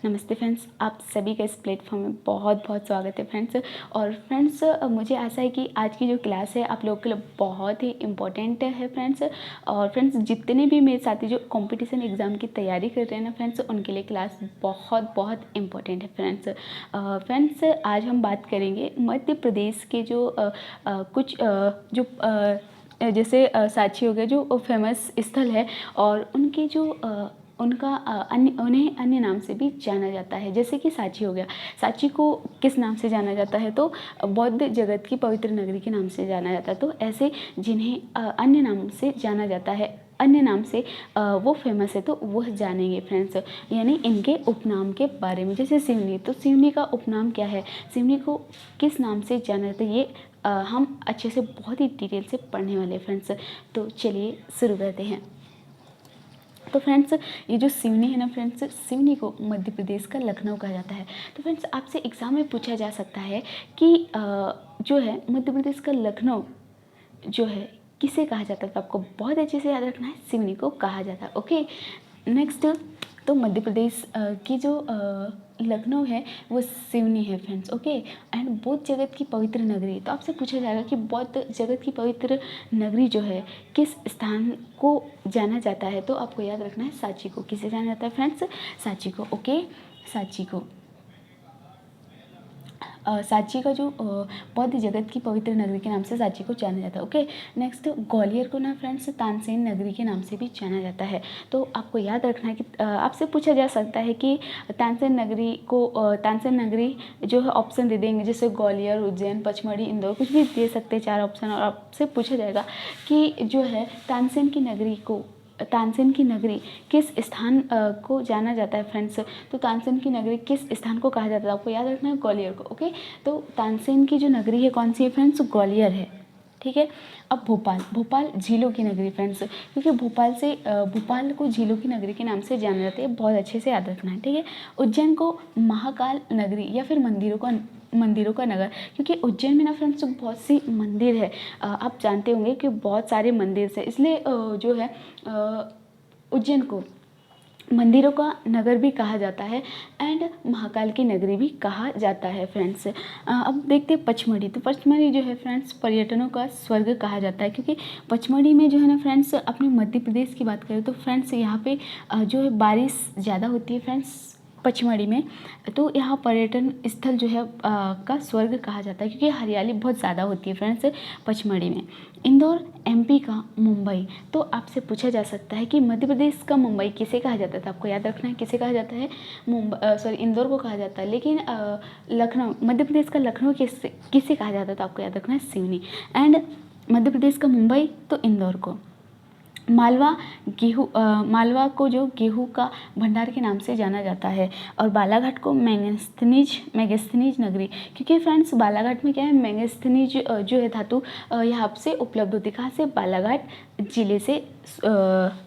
नमस्ते फ्रेंड्स, आप सभी का इस प्लेटफॉर्म में बहुत बहुत स्वागत है फ्रेंड्स। और फ्रेंड्स मुझे आशा है कि आज की जो क्लास है आप लोगों के लिए बहुत ही इम्पोर्टेंट है फ्रेंड्स। और फ्रेंड्स जितने भी मेरे साथी जो कंपटीशन एग्ज़ाम की तैयारी कर रहे हैं ना फ्रेंड्स, उनके लिए क्लास बहुत बहुत इम्पोर्टेंट है फ्रेंड्स। फ्रेंड्स आज हम बात करेंगे मध्य प्रदेश के जो कुछ जैसे सांची हो गया जो फेमस स्थल है, और उनके जो उनका उन्हें अन्य नाम से भी जाना जाता है। जैसे कि सांची हो गया, सांची को किस नाम से जाना जाता है? तो बौद्ध जगत की पवित्र नगरी के नाम से जाना जाता है। तो ऐसे जिन्हें अन्य नाम से जाना जाता है, अन्य नाम से वो फेमस है, तो वह जानेंगे फ्रेंड्स, यानी इनके उपनाम के बारे में। जैसे सिवनी, तो सिवनी का उपनाम क्या है, सिवनी को किस नाम से जाना जाता है, ये हम अच्छे से बहुत ही डिटेल से पढ़ने वाले हैं फ्रेंड्स। तो चलिए शुरू करते हैं। तो फ्रेंड्स ये जो सिवनी है ना फ्रेंड्स, सिवनी को मध्य प्रदेश का लखनऊ कहा जाता है। तो फ्रेंड्स आपसे एग्ज़ाम में पूछा जा सकता है कि जो है मध्य प्रदेश का लखनऊ जो है किसे कहा जाता है? तो आपको बहुत अच्छे से याद रखना है, सिवनी को कहा जाता है। ओके, नेक्स्ट, तो मध्य प्रदेश की जो लखनऊ है वो सिवनी है फ्रेंड्स। ओके, एंड बौद्ध जगत की पवित्र नगरी, तो आपसे पूछा जाएगा कि बौद्ध जगत की पवित्र नगरी जो है किस स्थान को जाना जाता है? तो आपको याद रखना है सांची को। किसे जाना जाता है फ्रेंड्स? सांची को। ओके, सांची को। सांची का जो बौद्ध जगत की पवित्र नगरी के नाम से सांची को जाना जाता है। ओके, नेक्स्ट, ग्वालियर को ना फ्रेंड्स तानसेन नगरी के नाम से भी जाना जाता है। तो आपको याद रखना है कि आपसे पूछा जा सकता है कि तानसेन नगरी को तानसेन नगरी जो है ऑप्शन दे देंगे, जैसे ग्वालियर, उज्जैन, पचमढ़ी, इंदौर, कुछ भी दे सकते हैं 4 ऑप्शन। और आपसे पूछा जाएगा कि जो है तानसेन की नगरी किस स्थान को जाना जाता है फ्रेंड्स? तो तानसेन की नगरी किस स्थान को कहा जाता है? आपको याद रखना है ग्वालियर को। ओके, तो तानसेन की जो नगरी है कौन सी है फ्रेंड्स? ग्वालियर है। ठीक है, अब भोपाल झीलों की नगरी फ्रेंड्स, क्योंकि भोपाल को झीलों की नगरी के नाम से जाना जाता है, बहुत अच्छे से याद रखना है। ठीक है, उज्जैन को महाकाल नगरी या फिर मंदिरों का नगर, क्योंकि उज्जैन में ना फ्रेंड्स बहुत सी मंदिर है। आप जानते होंगे कि बहुत सारे मंदिर से, इसलिए जो है उज्जैन को मंदिरों का नगर भी कहा जाता है एंड महाकाल की नगरी भी कहा जाता है फ्रेंड्स। अब देखते हैं पचमढ़ी। तो पचमढ़ी जो है फ्रेंड्स पर्यटनों का स्वर्ग कहा जाता है, क्योंकि पचमढ़ी में जो है ना फ्रेंड्स, अपने मध्य प्रदेश की बात करें तो फ्रेंड्स यहाँ पे जो है बारिश ज़्यादा होती है फ्रेंड्स पचमढ़ी में। तो यहाँ पर्यटन स्थल जो है का स्वर्ग कहा जाता है, क्योंकि हरियाली बहुत ज़्यादा होती है फ्रेंड्स पचमढ़ी में। इंदौर एमपी का मुंबई, तो आपसे पूछा जा सकता है कि मध्य प्रदेश का मुंबई किसे कहा जाता है? तो आपको याद रखना है किसे कहा जाता है, इंदौर को कहा जाता है। लेकिन लखनऊ, मध्य प्रदेश का लखनऊ किसे कहा जाता है? तो आपको याद रखना है सिवनी। एंड मध्य प्रदेश का मुंबई तो इंदौर को। मालवा को जो गेहूं का भंडार के नाम से जाना जाता है, और बालाघाट को मैगस्थनीज नगरी, क्योंकि फ्रेंड्स बालाघाट में क्या है, मैगस्थनीज जो है धातु यहाँ से उपलब्ध होती है। कहाँ से? बालाघाट जिले से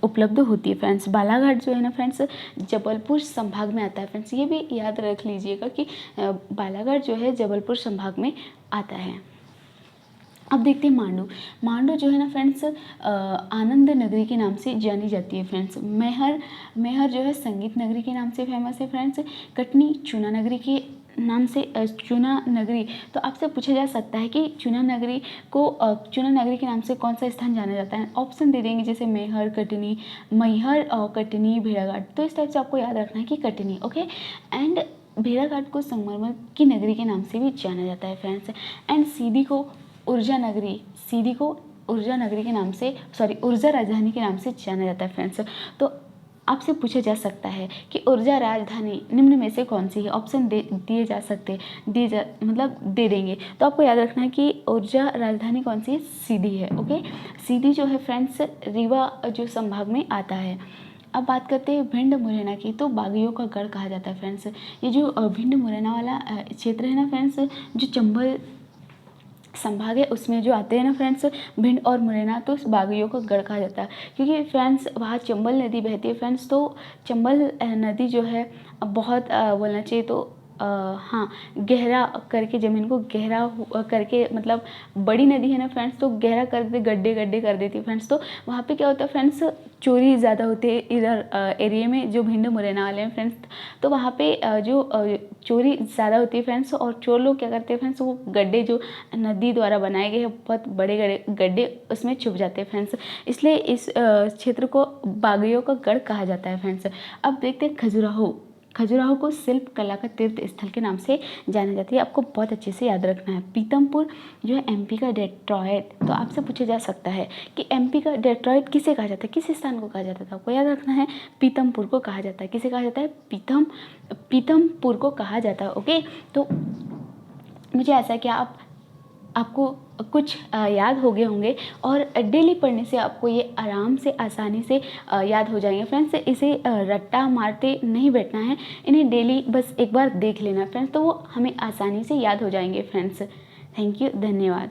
उपलब्ध होती है फ्रेंड्स। बालाघाट जो है ना फ्रेंड्स जबलपुर संभाग में आता है फ्रेंड्स, ये भी याद रख लीजिएगा कि बालाघाट जो है जबलपुर संभाग में आता है। अब देखते हैं मांडू जो है ना फ्रेंड्स आनंद नगरी के नाम से जानी जाती है फ्रेंड्स। मैहर जो है संगीत नगरी के नाम से फेमस है फ्रेंड्स। कटनी चूना नगरी के नाम से चूना नगरी, तो आपसे पूछा जा सकता है कि चूना नगरी के नाम से कौन सा स्थान जाना जाता है? ऑप्शन दे देंगे, जैसे मैहर, कटनी, भेड़ाघाट। तो इस टाइप से आपको याद रखना है कि कटनी। ओके, एंड भेड़ाघाट को संगमरमर की नगरी के नाम से भी जाना जाता है फ्रेंड्स। एंड सीधी को ऊर्जा राजधानी के नाम से जाना जाता है फ्रेंड्स। तो आपसे पूछा जा सकता है कि ऊर्जा राजधानी निम्न में से कौन सी है? ऑप्शन दे देंगे, तो आपको याद रखना है कि ऊर्जा राजधानी कौन सी है? सीधी है। ओके, सीधी जो है फ्रेंड्स रीवा जो संभाग में आता है। अब बात करते हैं भिंड मुरैना की, तो बागियों का गढ़ कहा जाता है फ्रेंड्स। ये जो भिंड मुरैना वाला क्षेत्र है ना फ्रेंड्स, जो चंबल संभाग है उसमें जो आते हैं ना फ्रेंड्स भिंड और मुरैना, तो बागियों का गढ़ कहा जाता है, क्योंकि फ्रेंड्स वहाँ चंबल नदी बहती है फ्रेंड्स। तो चंबल नदी जो है बहुत बोलना चाहिए तो हाँ, गहरा करके, ज़मीन को गहरा करके, मतलब बड़ी नदी है ना फ्रेंड्स, तो गहरा कर देती, गड्ढे गड्ढे कर देती फ्रेंड्स। तो वहाँ पे क्या होता है फ्रेंड्स, चोरी ज़्यादा होती है इधर एरिया में, जो भिंड मुरैना वाले हैं फ्रेंड्स। तो वहाँ पे जो चोरी ज़्यादा होती है फ्रेंड्स, और चोर लोग क्या करते हैं फ्रेंड्स, वो गड्ढे जो नदी द्वारा बनाए गए हैं, बहुत बड़े बड़े गड्ढे, उसमें छुप जाते हैं फ्रेंड्स। इसलिए इस क्षेत्र को बागियों का गढ़ कहा जाता है फ्रेंड्स। अब देखते हैं खजुराहो। खजुराहो को शिल्प कला का तीर्थ स्थल के नाम से जाना जाता है। आपको बहुत अच्छे से याद रखना है। पीतमपुर जो है एमपी का डेट्रॉयट, तो आपसे पूछा जा सकता है कि एमपी का डेट्रॉयट किसे कहा जाता है, किस स्थान को कहा जाता था, आपको याद रखना है। पीतमपुर को कहा जाता है। किसे कहा जाता है? पीतमपुर को कहा जाता है। ओके, तो मुझे ऐसा है कि आपको कुछ याद हो गए होंगे, और डेली पढ़ने से आपको ये आराम से, आसानी से याद हो जाएंगे फ्रेंड्स। इसे रट्टा मारते नहीं बैठना है, इन्हें डेली बस एक बार देख लेना फ्रेंड्स, तो वो हमें आसानी से याद हो जाएंगे फ्रेंड्स। थैंक यू, धन्यवाद।